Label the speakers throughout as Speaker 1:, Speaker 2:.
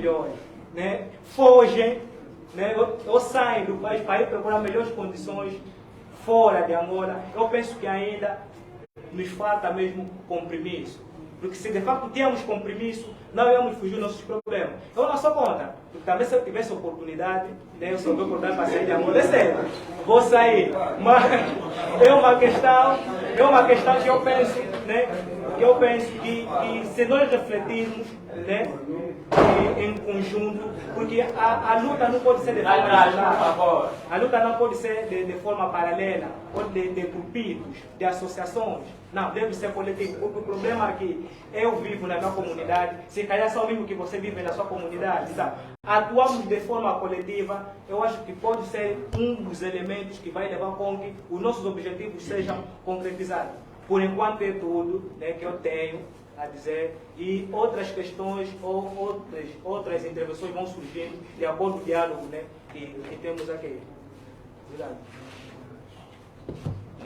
Speaker 1: melhores, né? Fogem, né? Ou saem do país para ir procurar melhores condições fora de Angola. Eu penso que ainda nos falta mesmo compromisso. Porque se de facto tínhamos compromisso, não íamos fugir dos nossos problemas. Eu não sou contra. Porque também se eu tivesse oportunidade, né, eu sou oportunidade para sair de Angola, é certo. Vou sair. Mas é uma questão que eu penso, né, que se nós refletirmos, né, em conjunto, porque a luta não pode ser de forma isolada. A luta não pode ser de forma paralela, ou de grupitos, de associações. Não, deve ser coletivo. Porque o problema é que eu vivo na minha comunidade, se calhar só vivo que você vive na sua comunidade. Então, atuamos de forma coletiva, eu acho que pode ser um dos elementos que vai levar com que os nossos objetivos sejam concretizados. Por enquanto é tudo, né, que eu tenho a dizer, e outras questões ou outras intervenções vão surgindo de acordo com o diálogo, né, que temos aqui. Obrigado.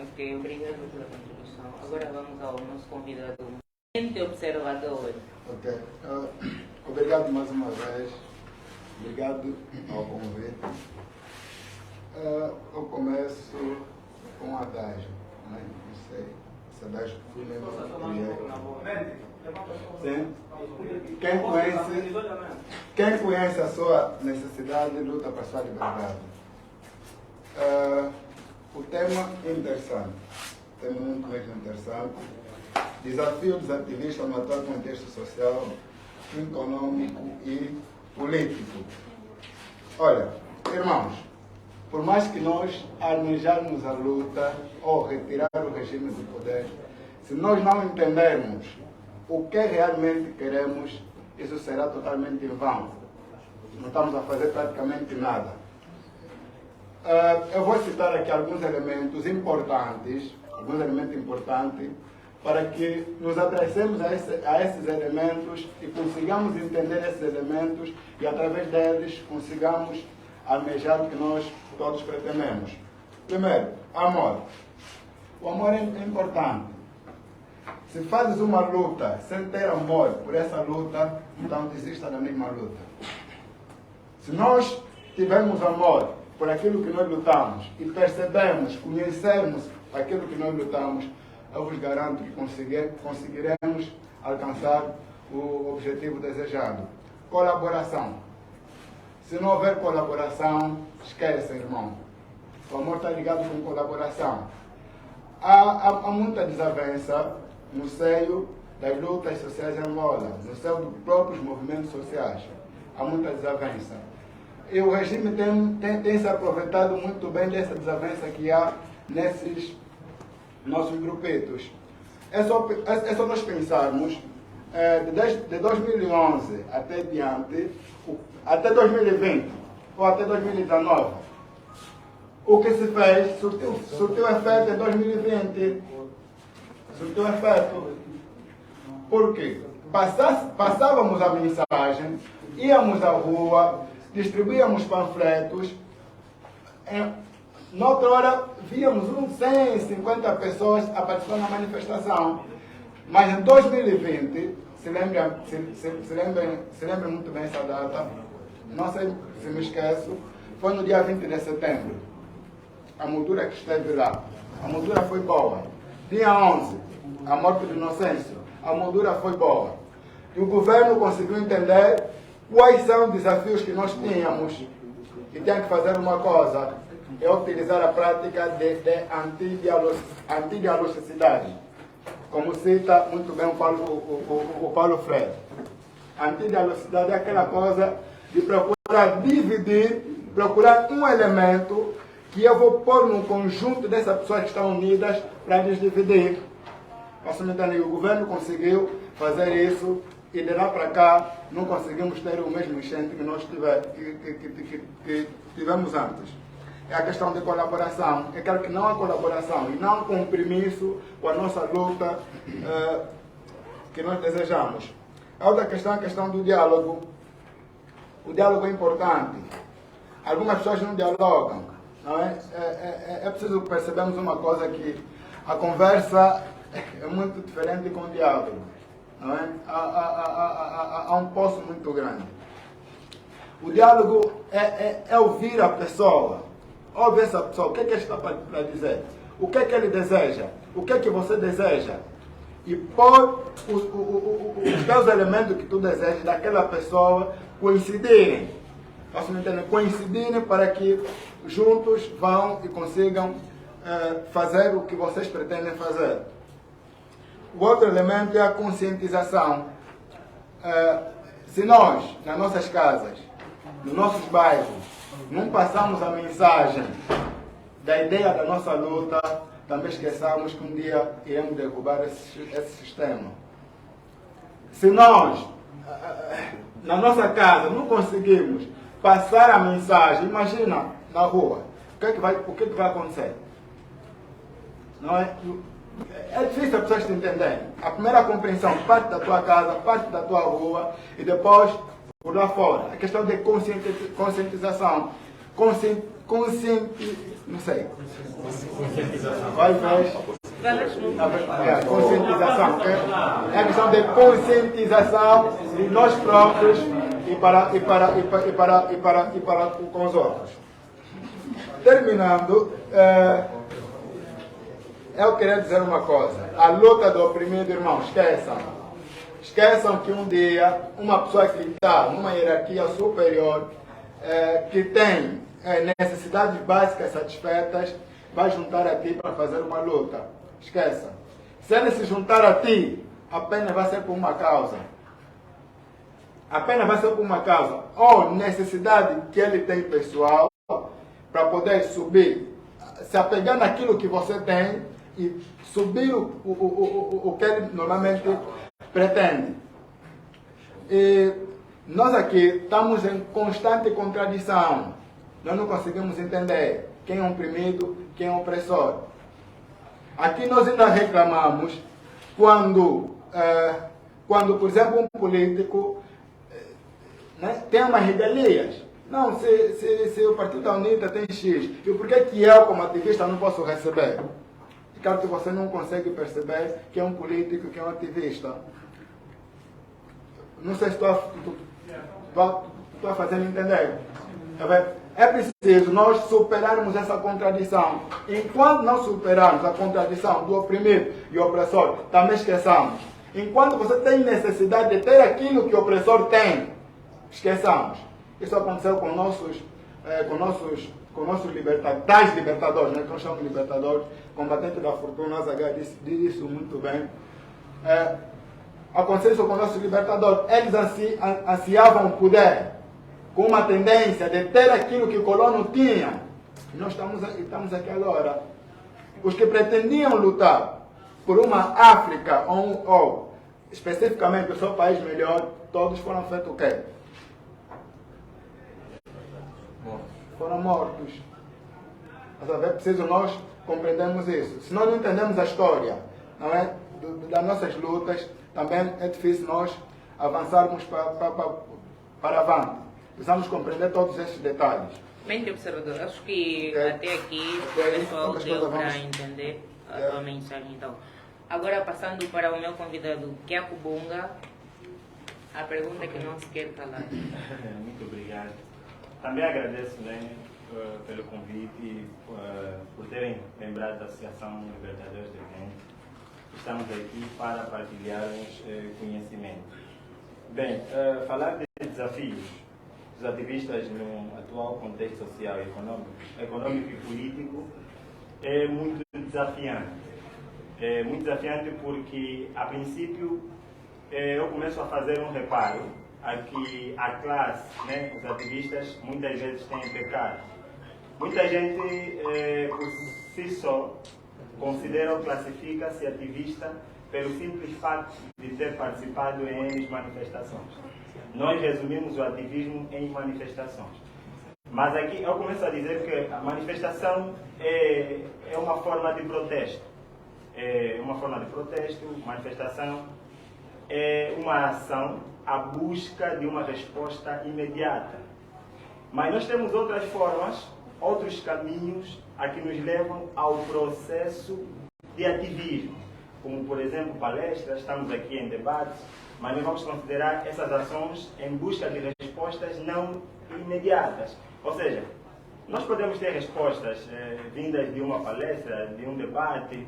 Speaker 2: Ok, obrigado pela contribuição. Agora vamos ao nosso convidado, observador.
Speaker 3: Ok. Obrigado mais uma vez. Obrigado ao convite. Eu começo com a adágio. Não sei. Esse adágio fui mesmo Sim. Quem conhece a sua necessidade luta para a sua liberdade. O tema é interessante. O tema muito mesmo interessante. Desafio dos ativistas no atual contexto social, econômico e político. Olha, irmãos, por mais que nós almejarmos a luta ou retirar o regime do poder, se nós não entendermos o que realmente queremos, isso será totalmente em vão. Não estamos a fazer praticamente nada. Eu vou citar aqui alguns elementos importantes para que nos adressemos a esses elementos e consigamos entender esses elementos e através deles consigamos almejar o que nós todos pretendemos. Primeiro, amor. O amor é importante. Se fazes uma luta sem ter amor por essa luta, então desista da mesma luta. Se nós tivermos amor por aquilo que nós lutamos e percebemos, conhecermos aquilo que nós lutamos, eu vos garanto que conseguiremos alcançar o objetivo desejado. Colaboração. Se não houver colaboração, esquece, irmão. O amor está ligado com colaboração. Há muita desavença no seio das lutas sociais em Angola, no seio dos próprios movimentos sociais. Há muita desavença. E o regime tem se aproveitado muito bem dessa desavença que há nesses nossos grupetos. É só nós pensarmos, de 2011 até diante, até 2020 ou até 2019, o que se fez surtiu efeito em 2020. Surtiu efeito. Por quê? Passávamos a mensagem, íamos à rua, distribuíamos panfletos. Noutra hora, víamos 150 pessoas a participar na manifestação. Mas em 2020, se lembra muito bem essa data, não sei se me esqueço, foi no dia 20 de setembro. A moldura que esteve lá, a moldura foi boa. Dia 11, a morte do Inocêncio, a moldura foi boa. E o governo conseguiu entender quais são os desafios que nós tínhamos. E tinha que fazer uma coisa, é utilizar a prática de antidialogicidade. Como cita muito bem o Paulo Freire. Antidialogicidade é aquela coisa de procurar dividir, procurar um elemento que eu vou pôr num conjunto dessas pessoas que estão unidas para lhes dividir. O governo conseguiu fazer isso e de lá para cá não conseguimos ter o mesmo enchente que nós tivemos antes. É a questão de colaboração. É claro que não há colaboração e não há compromisso com a nossa luta que nós desejamos. A outra questão é a questão do diálogo. O diálogo é importante. Algumas pessoas não dialogam. Não é? É preciso percebermos uma coisa, que a conversa é muito diferente com o diálogo. Não é? Há um poço muito grande. O diálogo é ouvir a pessoa. Ouvir essa pessoa, o que é que ele está para dizer? O que é que ele deseja? O que é que você deseja? E pôr os teus elementos que tu desejas daquela pessoa coincidirem. Posso me entender? Coincidirem para que juntos vão e consigam fazer o que vocês pretendem fazer. O outro elemento é a conscientização. Se nós, nas nossas casas, nos nossos bairros, não passamos a mensagem da ideia da nossa luta, também esqueçamos que um dia iremos derrubar esse sistema. Se nós, na nossa casa, não conseguimos passar a mensagem, imagina na rua, o que é que vai acontecer? Não é? É difícil as pessoas te entenderem. A primeira compreensão parte da tua casa, parte da tua rua e depois por lá fora. A questão de conscientização. Não sei. Conscientização. Vai ver. Conscientização. Okay? É a questão de conscientização de nós próprios e para com os outros. Terminando, eu queria dizer uma coisa. A luta do oprimido, irmão, esqueçam. Esqueçam que um dia uma pessoa que está numa hierarquia superior, que tem necessidades básicas satisfeitas, vai juntar a ti para fazer uma luta. Esqueça. Se ele se juntar a ti, apenas vai ser por uma causa. Apenas vai ser por uma causa. Ou necessidade que ele tem pessoal para poder subir, se apegar naquilo que você tem e subir o que ele normalmente pretende. E nós aqui estamos em constante contradição. Nós não conseguimos entender quem é oprimido, quem é opressor. Aqui nós ainda reclamamos quando por exemplo, um político tem umas regalias. Não, se o Partido da UNITA tem X, e por que eu, como ativista, não posso receber? Claro que você não consegue perceber que é um político, que é um ativista. Não sei se estou a fazer entender. É preciso nós superarmos essa contradição. Enquanto não superarmos a contradição do oprimido e opressor, também esqueçamos. Enquanto você tem necessidade de ter aquilo que o opressor tem, esqueçamos. Isso aconteceu com nossos tais libertadores, né, que nós chamamos de libertadores, combatentes da fortuna, Zaga disse isso muito bem. Aconteceu isso com nossos libertadores. Eles ansiavam o poder, com uma tendência de ter aquilo que o colono tinha. E nós estamos aqui agora. Os que pretendiam lutar por uma África ou especificamente o seu país melhor, todos foram feitos o quê? Foram mortos. Mas é preciso nós compreendermos isso. Se nós não entendemos a história, não é, das nossas lutas, também é difícil nós avançarmos para avante. Precisamos compreender todos esses detalhes.
Speaker 2: Mente observador, acho que até aqui o pessoal deu para entender a tua mensagem. Então, agora passando para o meu convidado, Kiako Bunga, a pergunta que não se quer calar.
Speaker 4: Muito obrigado. Também agradeço, né, pelo convite e por terem lembrado da Associação Libertadores de Gente. Estamos aqui para partilharmos conhecimento. Bem, falar de desafios dos ativistas no atual contexto social e econômico e político é muito desafiante. É muito desafiante porque, a princípio, eu começo a fazer um reparo a que a classe, né, os ativistas, muitas vezes têm pecado. Muita gente, por si só, considera ou classifica-se ativista pelo simples fato de ter participado em manifestações. Nós resumimos o ativismo em manifestações. Mas aqui eu começo a dizer que a manifestação é uma forma de protesto. É uma forma de protesto, manifestação é uma ação à busca de uma resposta imediata. Mas nós temos outras formas, outros caminhos a que nos levam ao processo de ativismo, como por exemplo palestras, estamos aqui em debates, mas nós vamos considerar essas ações em busca de respostas não imediatas. Ou seja, nós podemos ter respostas vindas de uma palestra, de um debate,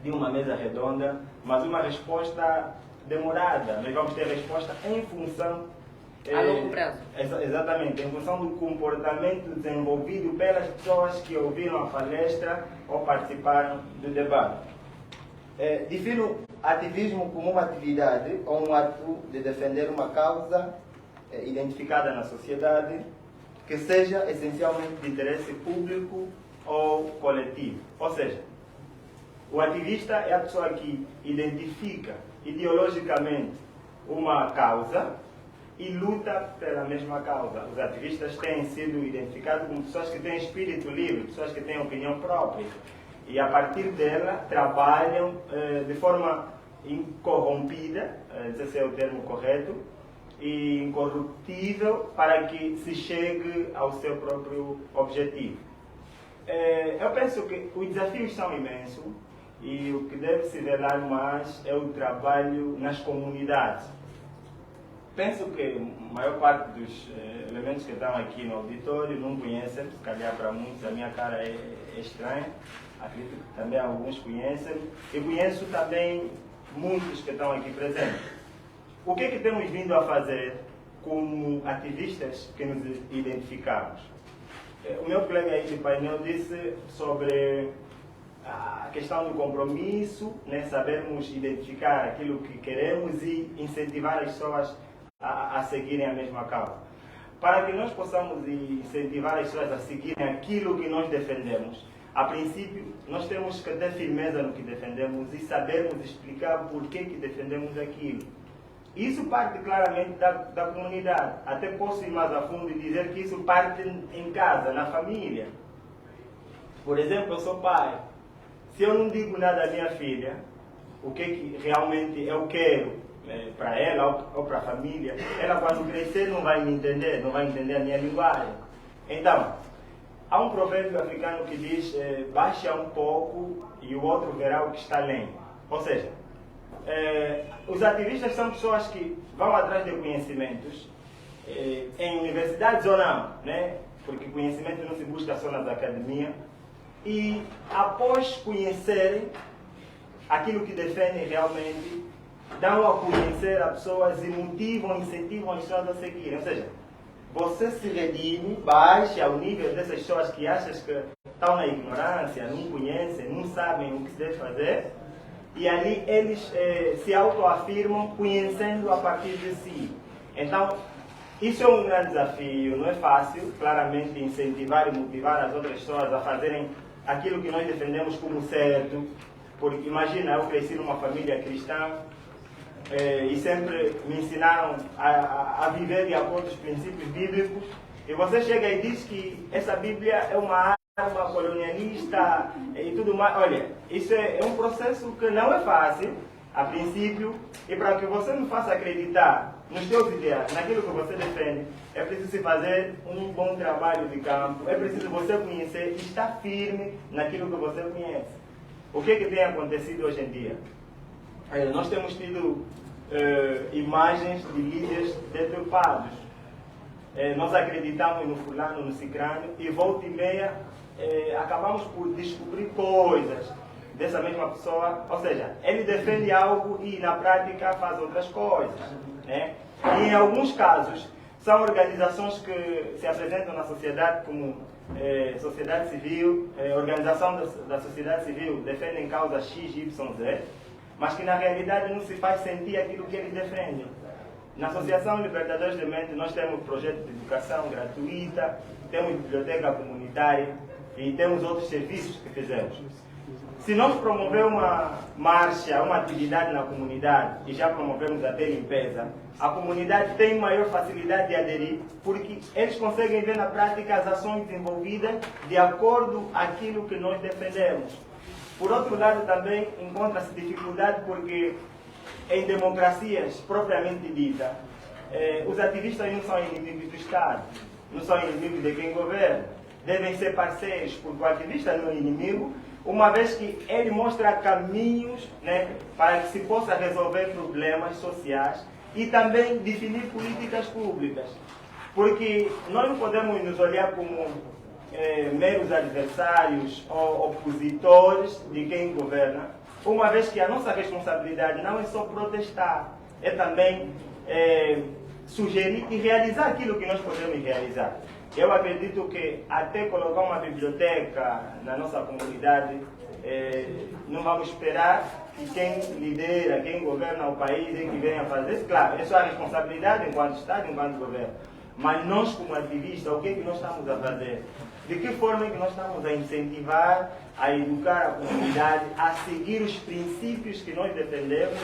Speaker 4: de uma mesa redonda, mas uma resposta demorada. Nós vamos ter resposta em função...
Speaker 2: a longo prazo.
Speaker 4: Exatamente, em função do comportamento desenvolvido pelas pessoas que ouviram a palestra ou participaram do debate.
Speaker 5: Defino ativismo como uma atividade ou um ato de defender uma causa
Speaker 4: identificada na sociedade
Speaker 5: que seja essencialmente
Speaker 4: de interesse público ou coletivo. Ou seja, o ativista é a pessoa que identifica ideologicamente uma causa e luta pela mesma causa. Os ativistas têm sido identificados como pessoas que têm espírito livre, pessoas que têm opinião própria. E a partir dela trabalham de forma incorrompida, não sei se é o termo correto, e incorruptível para que se chegue ao seu próprio objetivo. Eu penso que os desafios são imensos e o que deve se velar mais é o trabalho nas comunidades. Penso que a maior parte dos elementos que estão aqui no auditório não conhecem, se calhar para muitos a minha cara é estranha, acredito que também alguns conhecem, e conheço também muitos que estão aqui presentes. O que é que temos vindo a fazer como ativistas que nos identificamos? O meu colega aí de painel disse sobre a questão do compromisso, né, sabermos identificar aquilo que queremos e incentivar as pessoas a seguirem a mesma causa. Para que nós possamos incentivar as pessoas a seguirem aquilo que nós defendemos, a princípio, nós temos que ter firmeza no que defendemos e sabermos explicar por que defendemos aquilo. Isso parte claramente da comunidade. Até posso ir mais a fundo e dizer que isso parte em casa, na família. Por exemplo, eu sou pai. Se eu não digo nada à minha filha, o que realmente eu quero para ela ou para a família, ela quando crescer não vai me entender, não vai entender a minha linguagem. Então, há um provérbio africano que diz, baixa um pouco e o outro verá o que está além. Ou seja, os ativistas são pessoas que vão atrás de conhecimentos, em universidades ou não, né? Porque conhecimento não se busca só nas academias, e após conhecerem aquilo que defendem realmente, dão a conhecer as pessoas e motivam, incentivam as pessoas a seguirem. Ou seja, você se redime, baixe ao nível dessas pessoas que acham que estão na ignorância, não conhecem, não sabem o que se deve fazer, e ali eles se autoafirmam conhecendo a partir de si. Então, isso é um grande desafio, não é fácil, claramente, incentivar e motivar as outras pessoas a fazerem aquilo que nós defendemos como certo, porque imagina, eu cresci numa família cristã, e sempre me ensinaram a viver de acordo com os princípios bíblicos, e você chega e diz que essa Bíblia é uma arma colonialista e tudo mais. Olha, isso é um processo que não é fácil, a princípio, e para que você não faça acreditar nos seus ideais, naquilo que você defende, é preciso fazer um bom trabalho de campo, é preciso você conhecer e estar firme naquilo que você conhece. O que tem acontecido hoje em dia? Nós temos tido imagens de líderes deturpados. Nós acreditamos no fulano, no cicrano, e volta e meia acabamos por descobrir coisas dessa mesma pessoa. Ou seja, ele defende algo e na prática faz outras coisas, né? E em alguns casos são organizações que se apresentam na sociedade como sociedade civil, organização da sociedade civil, defendem causas X, Y, Z, mas que na realidade não se faz sentir aquilo que eles defendem. Na Associação Libertadores de Mente nós temos projeto de educação gratuita, temos biblioteca comunitária e temos outros serviços que fizemos. Se nós promover uma marcha, uma atividade na comunidade, e já promovemos até limpeza, a comunidade tem maior facilidade de aderir, porque eles conseguem ver na prática as ações desenvolvidas de acordo com aquilo que nós defendemos. Por outro lado, também encontra-se dificuldade porque em democracias propriamente ditas, os ativistas não são inimigos do Estado, não são inimigos de quem governa. Devem ser parceiros, porque o ativista não é inimigo, uma vez que ele mostra caminhos, né, para que se possa resolver problemas sociais e também definir políticas públicas. Porque nós não podemos nos olhar como meros adversários ou opositores de quem governa, uma vez que a nossa responsabilidade não é só protestar, é também sugerir e realizar aquilo que nós podemos realizar. Eu acredito que até colocar uma biblioteca na nossa comunidade, não vamos esperar que quem lidera, quem governa o país é que venha fazer isso. Claro, é sua responsabilidade enquanto Estado, enquanto governo. Mas nós, como ativistas, o que é que nós estamos a fazer? De que forma é que nós estamos a incentivar, a educar a comunidade, a seguir os princípios que nós defendemos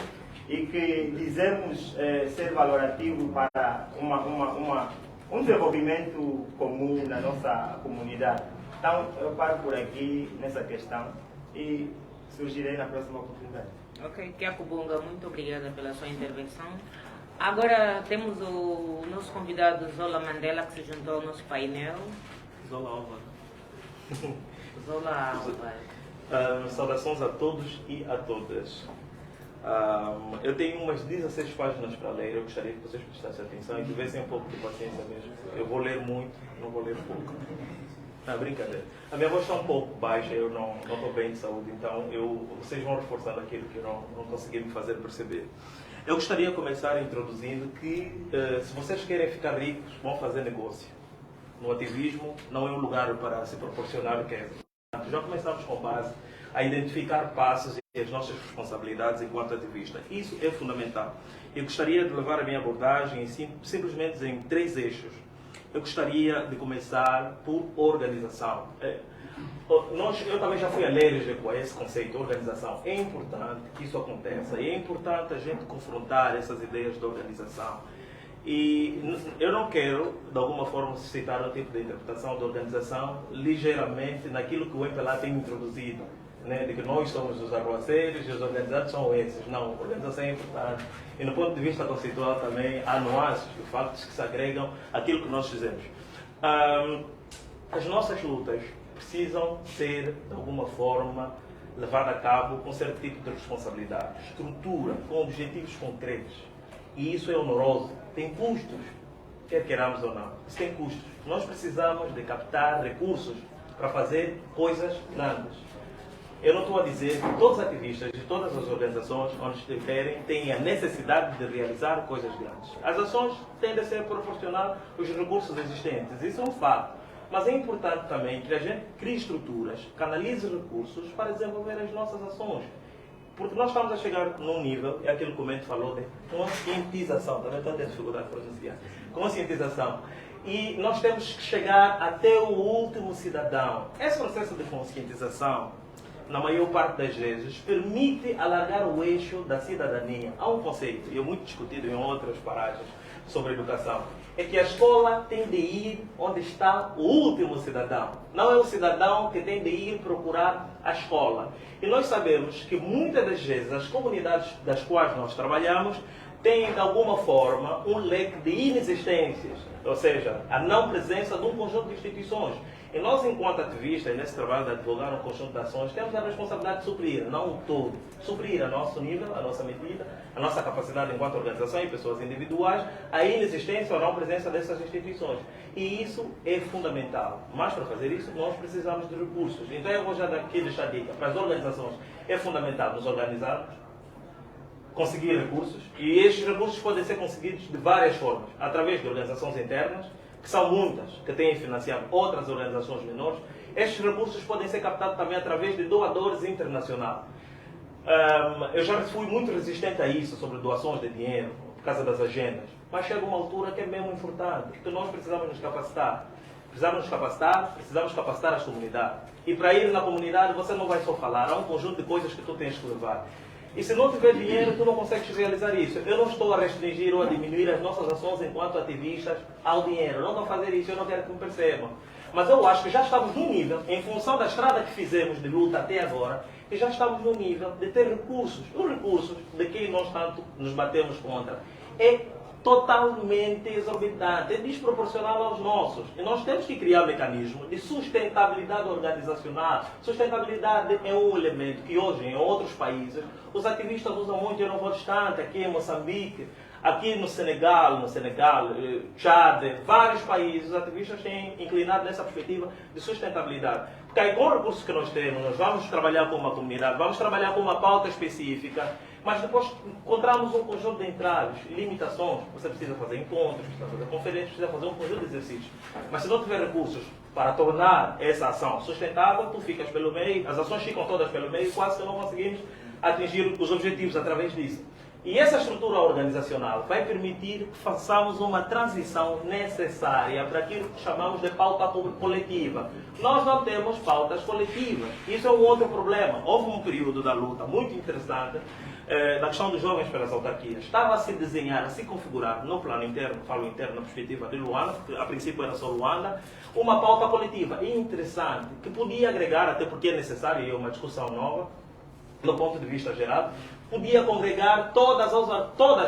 Speaker 4: e que dizemos ser valorativo para um desenvolvimento comum na nossa comunidade. Então, eu paro por aqui nessa questão e surgirei na próxima oportunidade.
Speaker 2: Ok, Kyaku Bunga, muito obrigada pela sua intervenção. Agora temos o nosso convidado Zola Mandela, que se juntou ao nosso painel.
Speaker 6: Zola Alva.
Speaker 2: Zola Alva.
Speaker 6: Saudações a todos e a todas. Eu tenho umas 16 páginas para ler, eu gostaria que vocês prestassem atenção e tivessem um pouco de paciência mesmo. Eu vou ler muito, não vou ler pouco. Brincadeira. A minha voz está um pouco baixa, eu não estou bem de saúde, então vocês vão reforçando aquilo que eu não consegui me fazer perceber. Eu gostaria de começar introduzindo que se vocês querem ficar ricos, vão fazer negócio. No ativismo não é um lugar para se proporcionar riqueza. Já começamos com base a identificar passos e as nossas responsabilidades enquanto ativista. Isso é fundamental. Eu gostaria de levar a minha abordagem simplesmente em 3 eixos. Eu gostaria de começar por organização. Eu também já fui alérgico a esse conceito de organização. É importante que isso aconteça. E é importante a gente confrontar essas ideias de organização. E eu não quero, de alguma forma, suscitar um tipo de interpretação de organização ligeiramente naquilo que o MPLA tem introduzido, né, de que nós somos os arruaceiros e os organizados são esses. Não, a organização é importante. E no ponto de vista conceitual também há nuances, factos que se agregam àquilo que nós fizemos. As nossas lutas precisam ser, de alguma forma, levadas a cabo com certo tipo de responsabilidade, estrutura, com objetivos concretos. E isso é oneroso, tem custos, quer queiramos ou não. Isso tem custos. Nós precisamos de captar recursos para fazer coisas grandes. Eu não estou a dizer que todos os ativistas de todas as organizações onde estiverem têm a necessidade de realizar coisas grandes. As ações tendem a ser proporcional aos recursos existentes, isso é um fato. Mas é importante também que a gente crie estruturas, canalize recursos para desenvolver as nossas ações. Porque nós estamos a chegar num nível, é aquilo que o Mento falou, de conscientização, também estou a ter dificuldade de pronunciar, conscientização. E nós temos que chegar até o último cidadão. Esse processo de conscientização, na maior parte das vezes, permite alargar o eixo da cidadania. Há um conceito, e é muito discutido em outras paragens sobre educação, é que a escola tem de ir onde está o último cidadão. Não é o cidadão que tem de ir procurar a escola. E nós sabemos que muitas das vezes as comunidades das quais nós trabalhamos têm, de alguma forma, um leque de inexistências, ou seja, a não presença de um conjunto de instituições. E nós, enquanto ativistas, nesse trabalho de advogar um conjunto de ações, temos a responsabilidade de suprir, não o todo, suprir a nosso nível, a nossa medida, a nossa capacidade enquanto organização e pessoas individuais, a inexistência ou não presença dessas instituições. E isso é fundamental. Mas para fazer isso, nós precisamos de recursos. Então eu vou já daqui deixar dica. Para as organizações é fundamental nos organizarmos, conseguir recursos, e estes recursos podem ser conseguidos de várias formas, através de organizações internas, que são muitas, que têm financiado outras organizações menores. Estes recursos podem ser captados também através de doadores internacionais. Eu já fui muito resistente a isso, sobre doações de dinheiro, por causa das agendas. Mas chega uma altura que é mesmo importante, que nós precisamos nos capacitar. Precisamos capacitar as comunidades. E para ir na comunidade, você não vai só falar, há um conjunto de coisas que tu tens que levar. E se não tiver dinheiro, tu não consegues realizar isso. Eu não estou a restringir ou a diminuir as nossas ações enquanto ativistas ao dinheiro. Eu não estou a fazer isso, eu não quero que me percebam. Mas eu acho que já estamos num nível, em função da estrada que fizemos de luta até agora, que já estamos num nível de ter recursos. Os recursos de quem nós tanto nos batemos contra é totalmente exorbitante, é desproporcional aos nossos. E nós temos que criar mecanismos de sustentabilidade organizacional. Sustentabilidade é um elemento que hoje, em outros países, os ativistas usam muito, eu não vou distante, aqui em Moçambique, aqui no Senegal, Chad, vários países, os ativistas têm inclinado nessa perspectiva de sustentabilidade. Porque aí, com os recursos que nós temos, nós vamos trabalhar com uma comunidade, vamos trabalhar com uma pauta específica, mas depois encontramos um conjunto de entraves, limitações. Você precisa fazer encontros, precisa fazer conferências, precisa fazer um conjunto de exercícios. Mas se não tiver recursos para tornar essa ação sustentável, tu ficas pelo meio, as ações ficam todas pelo meio e quase que não conseguimos atingir os objetivos através disso. E essa estrutura organizacional vai permitir que façamos uma transição necessária para aquilo que chamamos de pauta coletiva. Nós não temos pautas coletivas. Isso é um outro problema. Houve um período da luta muito interessante na questão dos jovens pelas autarquias. Estava a se desenhar, a se configurar no plano interno, falo interno na perspectiva de Luanda, porque a princípio era só Luanda, uma pauta coletiva interessante, que podia agregar, até porque é necessário, e é uma discussão nova, do ponto de vista geral, podia congregar todas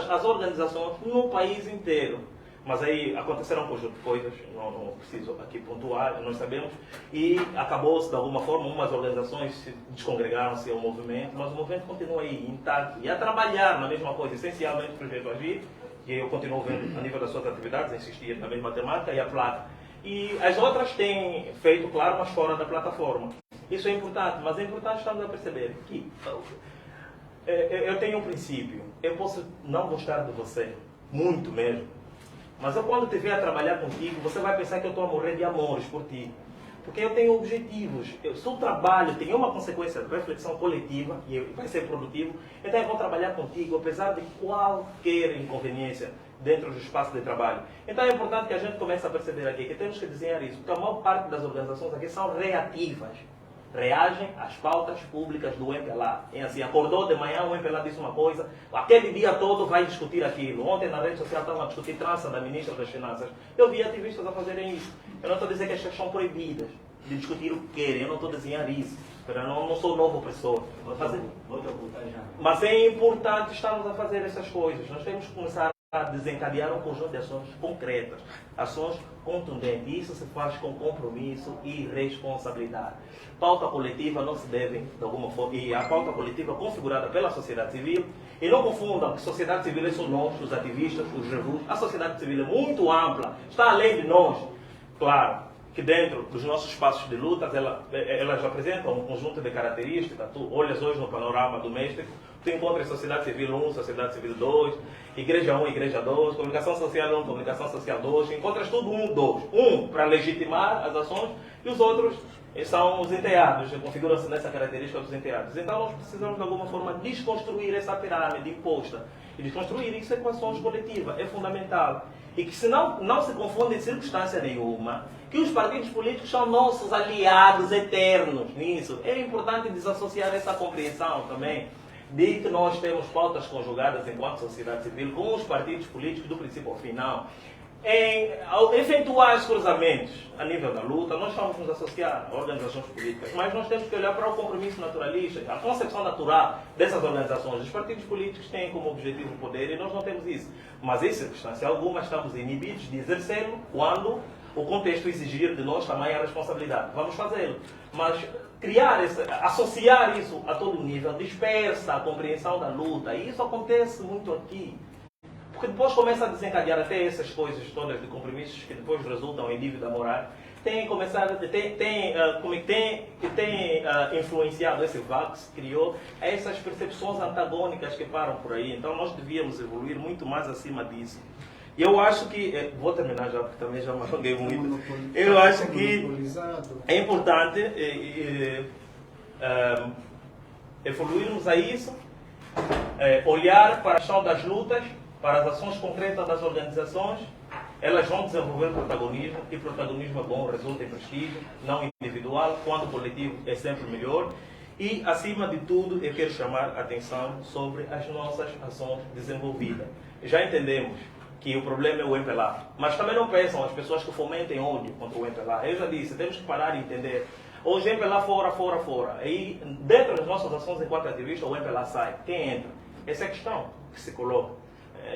Speaker 6: as organizações no país inteiro. Mas aí aconteceram um conjunto de coisas, não preciso aqui pontuar, nós sabemos, e acabou-se de alguma forma, umas organizações se descongregaram-se ao movimento, mas o movimento continua aí intacto e a trabalhar na mesma coisa, essencialmente o projeto Agir, que eu continuo vendo a nível das suas atividades, a insistir na mesma temática, e a placa. E as outras têm feito, claro, mas fora da plataforma. Isso é importante, mas é importante estarmos a perceber que eu tenho um princípio. Eu posso não gostar de você, muito mesmo, mas eu quando te ver a trabalhar contigo, você vai pensar que eu estou a morrer de amores por ti. Porque eu tenho objetivos. Se o trabalho tem uma consequência de reflexão coletiva, e vai ser produtivo, então eu vou trabalhar contigo, apesar de qualquer inconveniência dentro do espaço de trabalho. Então é importante que a gente comece a perceber aqui que temos que desenhar isso, porque a maior parte das organizações aqui são reativas. Reagem às pautas públicas do MPLA. É assim, acordou de manhã, o MPLA disse uma coisa, aquele dia todo vai discutir aquilo. Ontem na rede social estavam a discutir trança da ministra das Finanças. Eu vi ativistas a fazerem isso. Eu não estou a dizer que as pessoas são proibidas de discutir o que querem, eu não estou a desenhar isso. Eu não sou novo opressor. Mas é importante estarmos a fazer essas coisas. Nós temos que começar a desencadear um conjunto de ações concretas, ações contundentes. Isso se faz com compromisso e responsabilidade. Pauta coletiva não se deve, de alguma forma, e a pauta coletiva configurada pela sociedade civil, e não confundam que sociedade civil é só nós, os ativistas, os revus. A sociedade civil é muito ampla, está além de nós. Claro que dentro dos nossos espaços de lutas, elas apresentam um conjunto de características. Tu olhas hoje no panorama doméstico, tu encontras sociedade civil 1, sociedade civil 2, igreja 1, igreja 2, comunicação social 1, comunicação social 2, encontras tudo 1, 2. Um para legitimar as ações e os outros são os enteados, configuram-se nessa característica dos enteados. Então nós precisamos de alguma forma desconstruir essa pirâmide imposta. E desconstruir isso com ações coletivas é fundamental. E que se não se confunde em circunstância nenhuma, que os partidos políticos são nossos aliados eternos nisso. É importante desassociar essa compreensão também de que nós temos pautas conjugadas enquanto sociedade civil com os partidos políticos do princípio ao final. Em eventuais cruzamentos a nível da luta, nós vamos nos associar a organizações políticas, mas nós temos que olhar para o compromisso naturalista, a concepção natural dessas organizações. Os partidos políticos têm como objetivo o poder e nós não temos isso. Mas, em circunstância alguma, estamos inibidos de exercê-lo quando o contexto exigir de nós também a responsabilidade. Vamos fazê-lo. Mas associar isso a todo nível dispersa a compreensão da luta. E isso acontece muito aqui. Porque depois começa a desencadear até essas coisas todas de compromissos que depois resultam em dívida moral. Tem influenciado esse vácuo que se criou a essas percepções antagônicas que param por aí. Então nós devíamos evoluir muito mais acima disso. E eu acho que, vou terminar já porque também já me alonguei muito, eu acho que é importante evoluirmos a isso, olhar para a questão das lutas, para as ações concretas das organizações. Elas vão desenvolver protagonismo, e protagonismo é bom, resulta em prestígio, não individual, quando coletivo é sempre melhor. E, acima de tudo, eu quero chamar a atenção sobre as nossas ações desenvolvidas. Já entendemos que o problema é o MPLA, mas também não pensam as pessoas que fomentem ódio contra o MPLA. Eu já disse, temos que parar e entender. Hoje o MPLA fora. E dentro das nossas ações enquanto ativistas, o MPLA sai. Quem entra? Essa é a questão que se coloca.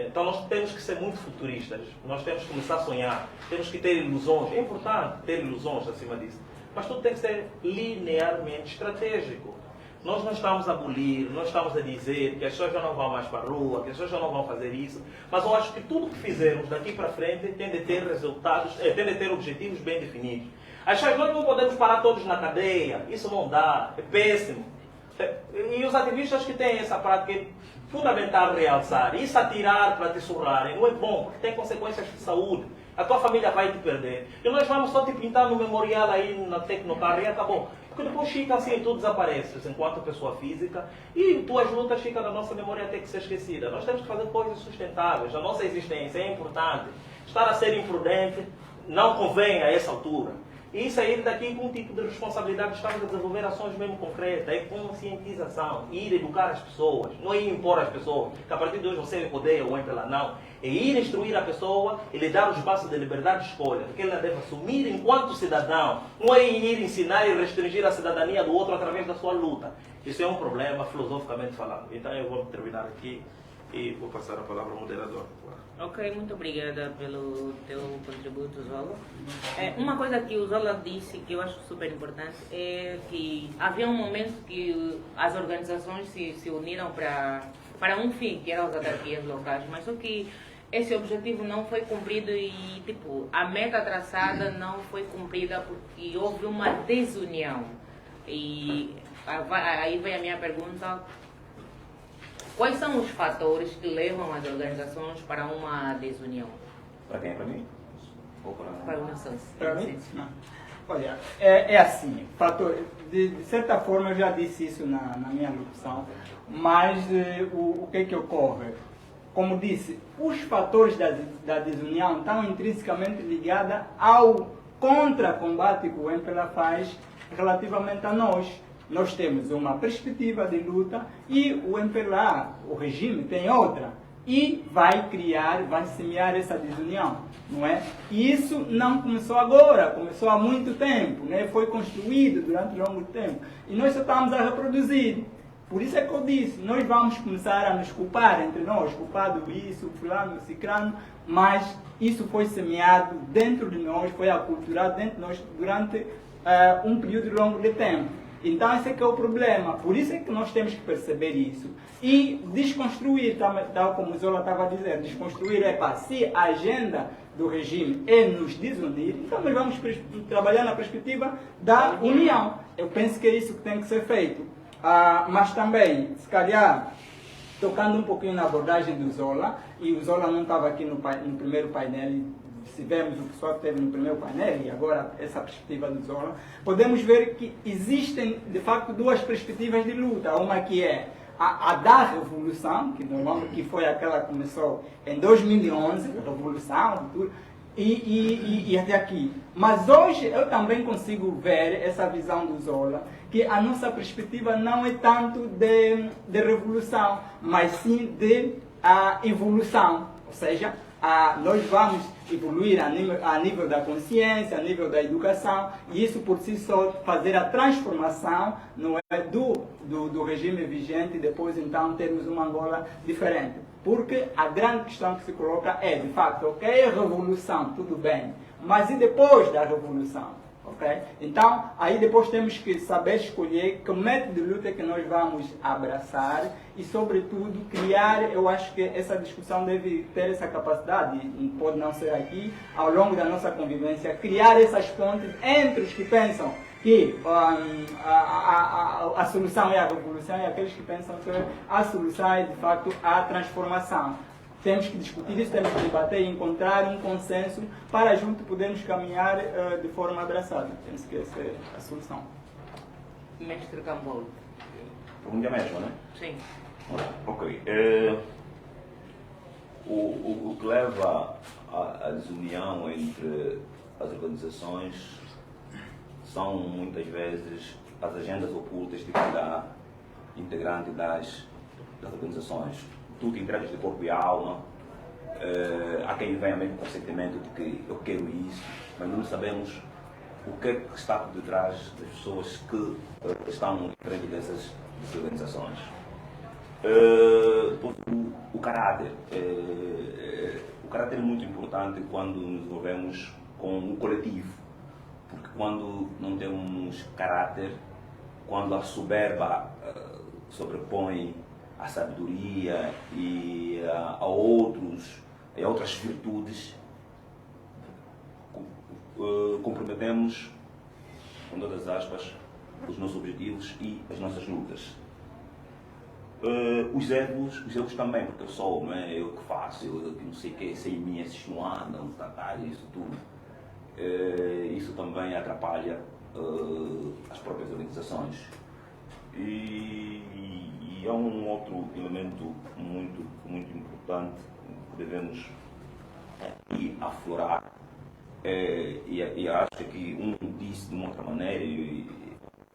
Speaker 6: Então nós temos que ser muito futuristas, nós temos que começar a sonhar, temos que ter ilusões. É importante ter ilusões acima disso, mas tudo tem que ser linearmente estratégico. Nós não estamos a abolir, não estamos a dizer que as pessoas já não vão mais para a rua, que as pessoas já não vão fazer isso, mas eu acho que tudo que fizermos daqui para frente tem de ter resultados, tem de ter objetivos bem definidos. As pessoas, nós não podemos parar todos na cadeia, isso não dá, é péssimo. E os ativistas que têm essa prática é fundamental realçar. Isso atirar para te surrarem não é bom, porque tem consequências de saúde. A tua família vai te perder. E nós vamos só te pintar no memorial aí na Tecnocar e acabou. Porque depois fica assim, tu desapareces enquanto pessoa física e tuas lutas ficam na nossa memória até que ser esquecida. Nós temos que fazer coisas sustentáveis. A nossa existência é importante. Estar a ser imprudente não convém a essa altura. E sair daqui com um tipo de responsabilidade, estamos a desenvolver ações mesmo concretas, é conscientização, ir educar as pessoas, não é ir impor às pessoas, que a partir de hoje você odeia ou entra lá, não. É ir instruir a pessoa e lhe dar o espaço de liberdade de escolha, que ela deve assumir enquanto cidadão, não é ir ensinar e restringir a cidadania do outro através da sua luta. Isso é um problema filosoficamente falando. Então eu vou terminar aqui e vou passar a palavra ao moderador.
Speaker 2: Ok, muito obrigada pelo teu contributo, Zola. Uma coisa que o Zola disse que eu acho super importante é que havia um momento que as organizações se uniram para um fim, que eram as autarquias locais, mas só que esse objetivo não foi cumprido e tipo, a meta traçada não foi cumprida porque houve uma desunião. E aí vem a minha pergunta. Quais são os fatores que levam as organizações para uma desunião?
Speaker 7: Para quem? Para mim? Ou
Speaker 2: para o Nações?
Speaker 8: Para mim? Não. Olha, é assim, fator, de certa forma eu já disse isso na minha locução, mas o que é que ocorre? Como disse, os fatores da desunião estão intrinsecamente ligados ao contra-combate que o MPLA faz relativamente a nós. Nós temos uma perspectiva de luta e o MPLA, o regime, tem outra. E vai semear essa desunião, não é? E isso não começou agora, começou há muito tempo, né? Foi construído durante longo tempo. E nós só estamos a reproduzir. Por isso é que eu disse, nós vamos começar a nos culpar entre nós, culpado isso, fulano, ciclano, mas isso foi semeado dentro de nós, foi aculturado dentro de nós durante um período longo de tempo. Então esse é que é o problema, por isso é que nós temos que perceber isso. E desconstruir, tal como o Zola estava a dizer, desconstruir se a agenda do regime é nos desunir, então nós vamos trabalhar na perspectiva da união. Eu penso que é isso que tem que ser feito. Mas também, se calhar, tocando um pouquinho na abordagem do Zola, e o Zola não estava aqui no primeiro painel, se vemos o que só teve no primeiro painel e agora essa perspectiva do Zola, podemos ver que existem, de facto, duas perspectivas de luta. Uma que é a da revolução, que foi aquela que começou em 2011, revolução, tudo, e até aqui. Mas hoje eu também consigo ver essa visão do Zola, que a nossa perspectiva não é tanto de revolução, mas sim de evolução. Ou seja, nós vamos evoluir a nível da consciência, a nível da educação, e isso por si só fazer a transformação, não é, do regime vigente e depois então termos uma Angola diferente. Porque a grande questão que se coloca é, de facto, ok, revolução, tudo bem, mas e depois da revolução? Okay? Então, aí depois temos que saber escolher que método de luta que nós vamos abraçar e, sobretudo, criar, eu acho que essa discussão deve ter essa capacidade, pode não ser aqui, ao longo da nossa convivência, criar essas pontes entre os que pensam que a solução é a revolução e aqueles que pensam que a solução é, de facto, a transformação. Temos que discutir isso, temos que debater e encontrar um consenso para junto podermos caminhar de forma abraçada. Penso que essa é a solução.
Speaker 2: Mestre Cambolo.
Speaker 7: Pergunta mesmo, né?
Speaker 2: Sim.
Speaker 7: Ok. O que leva à desunião entre as organizações são muitas vezes as agendas ocultas de cada integrante das organizações. Tu que entregas de corpo e alma, há quem venha mesmo com o sentimento de que eu quero isso, mas não sabemos o que é que está por detrás das pessoas que estão em frente dessas organizações. O caráter. O caráter é muito importante quando nos envolvemos com o coletivo, porque quando não temos caráter, quando a soberba sobrepõe a sabedoria e a outras virtudes, comprometemos, com todas as aspas, os nossos objetivos e as nossas lutas. Os erros também, porque eu sou, não é eu que faço, eu não sei o que, sem mim esses não andam, isso tudo. Isso também atrapalha as próprias organizações. E é um outro elemento muito importante que devemos aflorar. E acho que disse de uma outra maneira,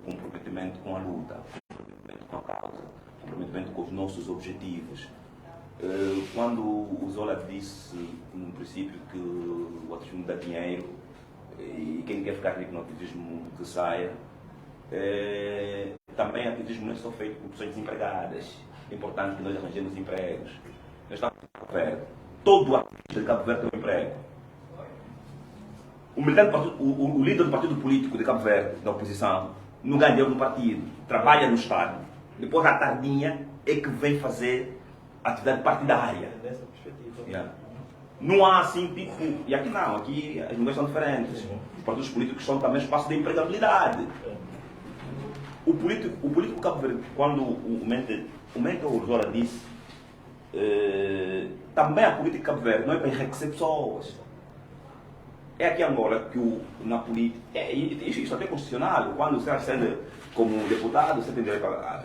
Speaker 7: comprometimento com a luta, comprometimento com a causa, comprometimento com os nossos objetivos. Quando o Zola disse no princípio que o ativismo dá dinheiro e quem quer ficar rico no ativismo que saia, também ativismo não é só feito por pessoas desempregadas. É importante que nós arranjemos empregos. Nós estamos em Cabo Verde. Todo ativista de Cabo Verde tem um emprego. O líder do partido político de Cabo Verde, da oposição, não ganha dinheiro no partido, trabalha no Estado. Depois, à tardinha, é que vem fazer atividade partidária. Não há assim, tipo... E aqui não, aqui as mulheres são diferentes. Os partidos políticos são também espaço de empregabilidade. O político Cabo Verde, quando o Mente Orzola disse, também a política Cabo Verde não é para enriquecer pessoas. É aqui em Angola que na política, isso até é constitucional, quando você ascende como deputado, você tem direito a...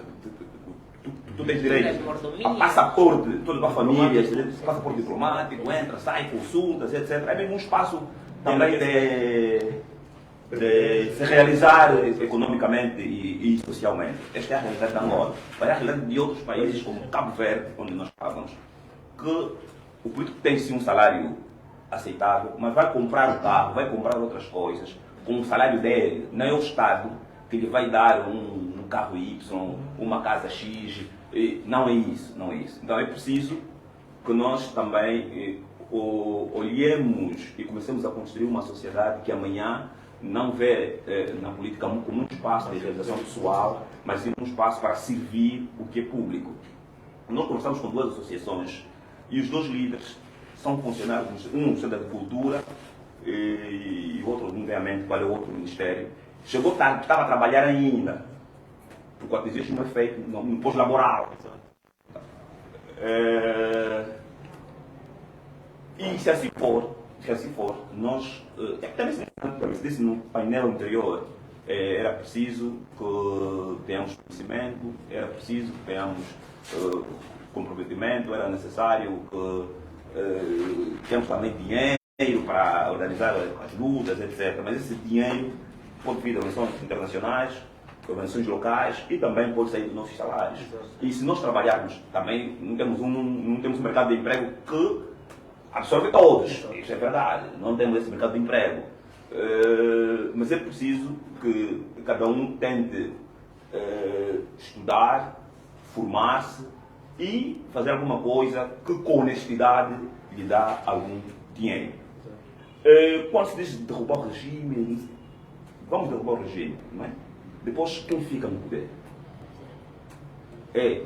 Speaker 7: Tu tens direito a passaporte, toda a família, passaporte diplomático, entra, sai, consultas, etc. É mesmo um espaço também de se realizar economicamente e socialmente. Esta é a realidade da Angola. Mas é a realidade de outros países, como Cabo Verde, onde nós estávamos, que o político tem sim um salário aceitável, mas vai comprar o carro, vai comprar outras coisas, com o salário dele, não é o Estado que lhe vai dar um carro Y, uma casa X, não é isso, não é isso. Então é preciso que nós também olhemos e comecemos a construir uma sociedade que amanhã não vê na política como um espaço de realização pessoal, mas sim um espaço para servir o que é público. Nós conversamos com duas associações e os dois líderes são funcionários, um no Ministério da Agricultura e o outro, obviamente, qual é o outro ministério. Chegou tarde, estava a trabalhar ainda, porque o ativismo não é feito no pós-laboral. E se assim for, nós, também se disse no painel anterior, era preciso que tenhamos conhecimento, era preciso que tenhamos comprometimento, era necessário que tenhamos também dinheiro para organizar as lutas, etc. Mas esse dinheiro pode vir de organizações internacionais, organizações locais e também pode sair dos nossos salários. E se nós trabalharmos também, não temos um mercado de emprego que absorve todos. Isso é verdade. Não temos esse mercado de emprego. Mas é preciso que cada um tente estudar, formar-se e fazer alguma coisa que com honestidade lhe dá algum dinheiro. Quando se diz derrubar o regime, vamos derrubar o regime, não é? Depois quem fica no poder? É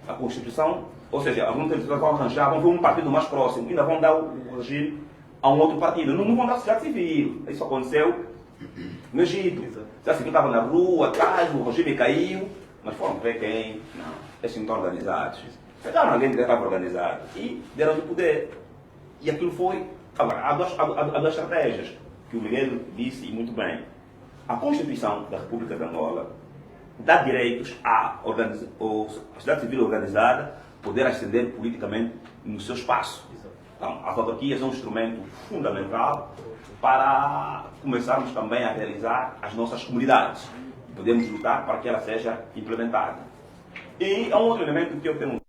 Speaker 7: a Constituição, ou seja, alguns deles vão arranjar, vão ver um partido mais próximo, ainda vão dar o regime a um outro partido. Não vão dar sociedade civil. Isso aconteceu no Egito. A sociedade civil estava na rua, atrás, o regime caiu, mas foram ver quem? Não, esses não estão organizados. Pegaram alguém que estava organizado e deram-lhe poder. E aquilo foi. Agora, há duas estratégias que o Miguel disse e muito bem. A Constituição da República de Angola dá direitos à sociedade civil organizada poder ascender politicamente no seu espaço. Então, as autarquias é um instrumento fundamental para começarmos também a realizar as nossas comunidades. Podemos lutar para que ela seja implementada. E há um outro elemento que eu tenho